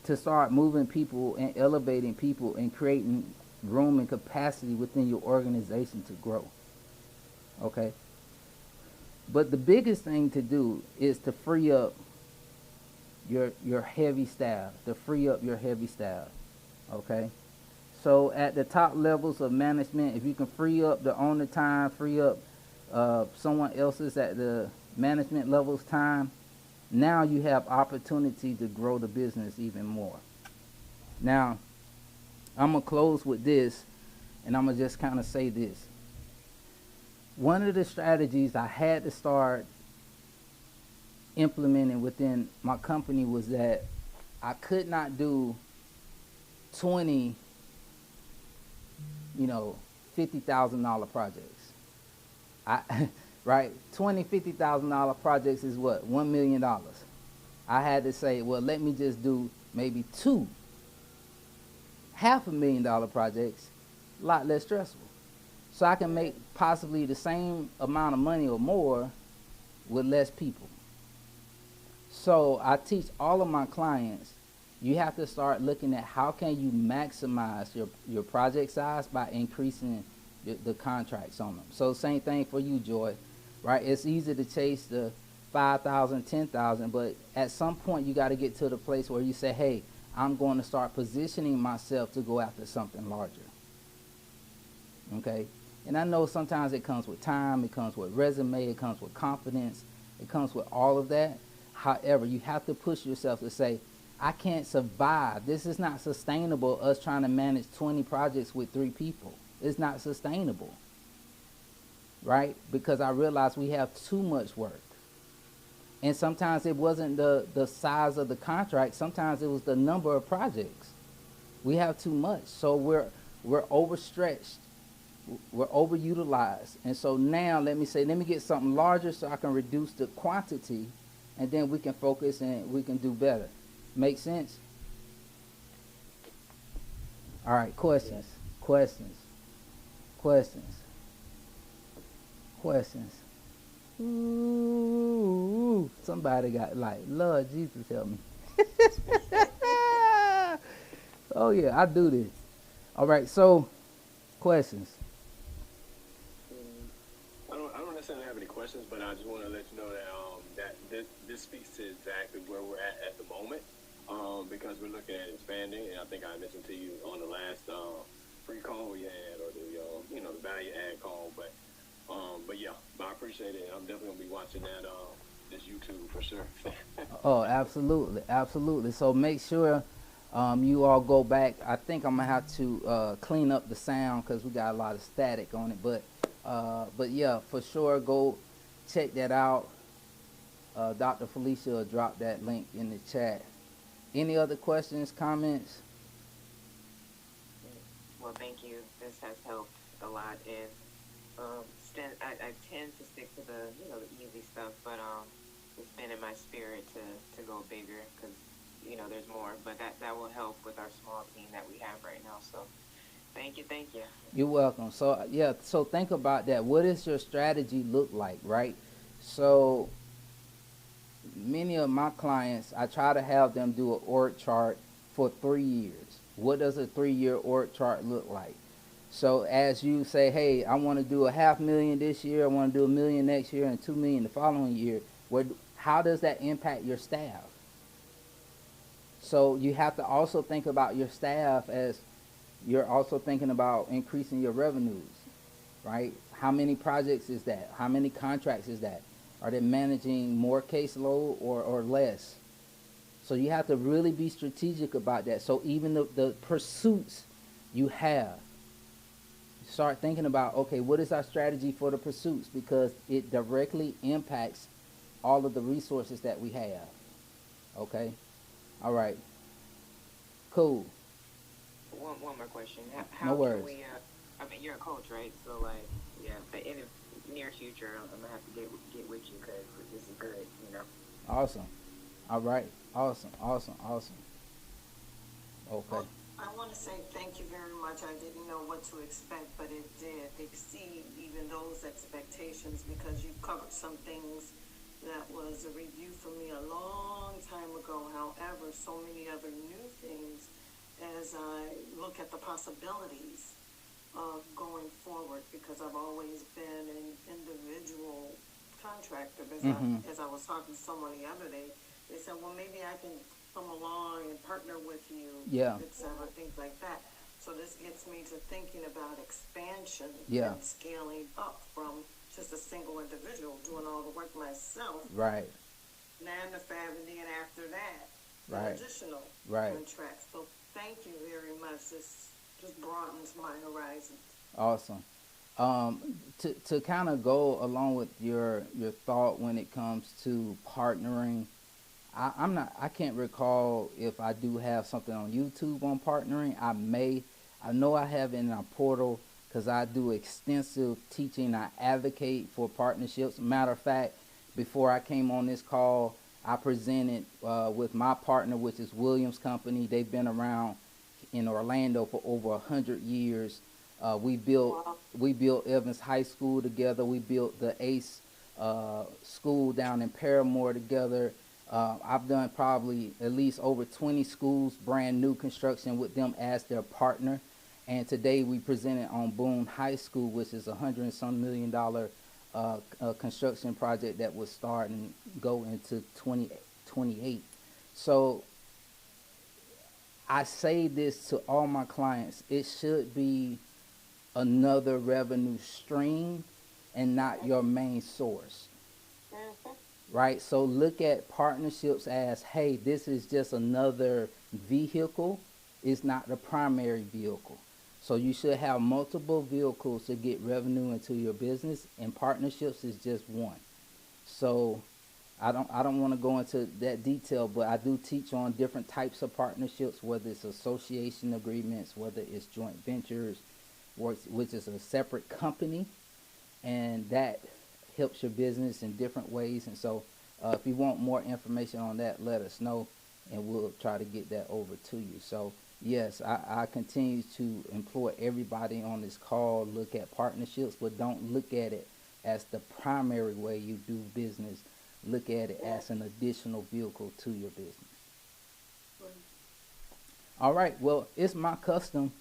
to start moving people and elevating people and creating room and capacity within your organization to grow. Okay? But the biggest thing to do is to free up your heavy staff, to free up your heavy staff. Okay? So at the top levels of management, if you can free up the owner time, free up someone else's at the management levels time, now you have opportunity to grow the business even more. Now, I'm going to close with this, and I'm going to just kind of say this. One of the strategies I had to start implementing within my company was that I could not do 20, $50,000 projects. Right? $50,000 projects is what? $1 million. I had to say, well, let me just do maybe two $500,000 projects, a lot less stressful. So I can make possibly the same amount of money or more with less people. So I teach all of my clients, you have to start looking at how can you maximize your project size by increasing the contracts on them. So same thing for you, Joy, right? It's easy to chase the 5,000, 10,000, but at some point you got to get to the place where you say, hey, I'm going to start positioning myself to go after something larger. Okay? And I know sometimes it comes with time, it comes with resume, it comes with confidence, it comes with all of that. However, you have to push yourself to say, I can't survive. This is not sustainable, us trying to manage 20 projects with 3 people. It's not sustainable, right? Because I realized we have too much work. And sometimes it wasn't the size of the contract. Sometimes it was the number of projects. We have too much. So we're overstretched. We're overutilized. And so now let me get something larger so I can reduce the quantity, and then we can focus and we can do better. Make sense? All right, questions. Ooh, somebody got like, Lord Jesus help me. Oh yeah, I do this. All right, so questions. I don't necessarily have any questions, but I just want to let you know that this speaks to exactly where we're at the moment, because we're looking at expanding, and I think I mentioned to you on the last free call we had, or the value add call, but yeah, I appreciate it, and I'm definitely gonna be watching that this YouTube for sure. Oh, absolutely. So make sure you all go back. I think I'm gonna have to clean up the sound because we got a lot of static on it. But yeah, for sure, go check that out. Dr. Felicia will drop that link in the chat. Any other questions, comments? Well, thank you. This has helped a lot. And I tend to stick to the easy stuff, but it's been in my spirit to go bigger because there's more. But that will help with our small team that we have right now. So thank you. You're welcome. So yeah, so think about that. What does your strategy look like, right? So many of my clients, I try to have them do an org chart for 3 years. What does a 3-year org chart look like? So as you say, hey, I want to do $500,000 this year, I want to do $1 million next year, and $2 million the following year. How does that impact your staff? So you have to also think about your staff as you're also thinking about increasing your revenues, right? How many projects is that? How many contracts is that? Are they managing more caseload or less? So you have to really be strategic about that. So even the pursuits you have, start thinking about, okay, what is our strategy for the pursuits? Because it directly impacts all of the resources that we have. Okay? All right. Cool. One more question. How No worries. can we? I mean, you're a coach, right? So but in the near future, I'm gonna have to get with you because this is good. Awesome. All right. Awesome. Okay. Well, I want to say thank you very much. I didn't know what to expect, but it did exceed even those expectations because you covered some things That was a review for me a long time ago. However, so many other new things as I look at the possibilities of going forward, because I've always been an individual contractor. As I was talking to someone the other day, they said, well, maybe I can come along and partner with you, Yeah. etc., things like that. So this gets me to thinking about expansion Yeah. and scaling up from just a single individual doing all the work myself, Right. 9 to 5, and then after that, Right. additional Right. contracts. So thank you very much. This just broadens my horizon. Awesome. To kind of go along with your thought when it comes to partnering, I can't recall if I do have something on YouTube on partnering. I know I have it in our portal because I do extensive teaching. I advocate for partnerships. Matter of fact, before I came on this call, I presented with my partner, which is Williams Company. They've been around in Orlando for over 100 years. We built Evans High School together. We built the ACE school down in Paramore together. I've done probably at least over 20 schools, brand new construction with them as their partner. And today we presented on Boone High School, which is $100 and some million construction project that will start and go into 2028. So I say this to all my clients: it should be another revenue stream and not your main source. Right? So look at partnerships as, hey, this is just another vehicle. It's not the primary vehicle. So you should have multiple vehicles to get revenue into your business, and partnerships is just one. So I don't want to go into that detail, but I do teach on different types of partnerships, whether it's association agreements, whether it's joint ventures, which is a separate company, and that helps your business in different ways. And so if you want more information on that, let us know, and we'll try to get that over to you. So yes, I continue to employ everybody on this call, look at partnerships, but don't look at it as the primary way you do business. Look at it as an additional vehicle to your business. All right, well, it's my custom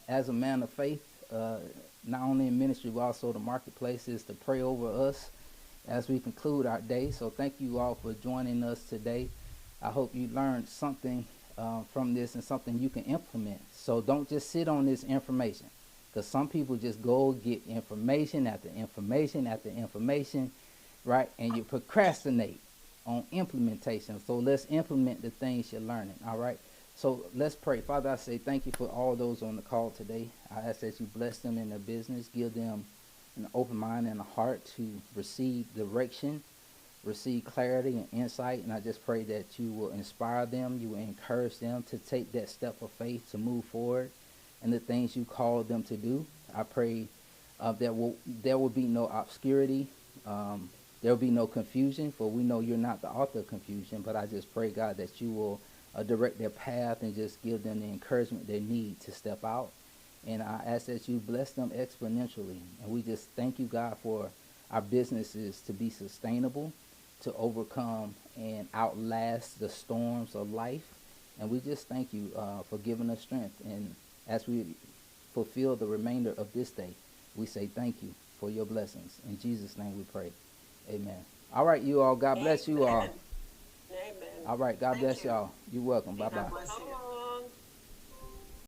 as a man of faith, not only in ministry but also the marketplace, is to pray over us as we conclude our day. So thank you all for joining us today. I hope you learned something from this and something you can implement. So don't just sit on this information, because some people just go get information after information after information, right? And you procrastinate on implementation. So let's implement the things you're learning, all right? So let's pray. Father, I say thank you for all those on the call today. I ask that you bless them in their business, give them an open mind and a heart to receive direction, receive clarity and insight. And I just pray that you will inspire them, you will encourage them to take that step of faith to move forward and the things you called them to do. I pray there will be no obscurity. There will be no confusion, for we know you're not the author of confusion. But I just pray, God, that you will direct their path and just give them the encouragement they need to step out. And I ask that you bless them exponentially. And we just thank you, God, for our businesses to be sustainable, to overcome and outlast the storms of life. And we just thank you for giving us strength. And as we fulfill the remainder of this day, we say thank you for your blessings. In Jesus' name we pray. Amen. All right, you all. God bless you all. Amen. All right. God Thank bless you. y'all. You're welcome. God Bye-bye. bless you.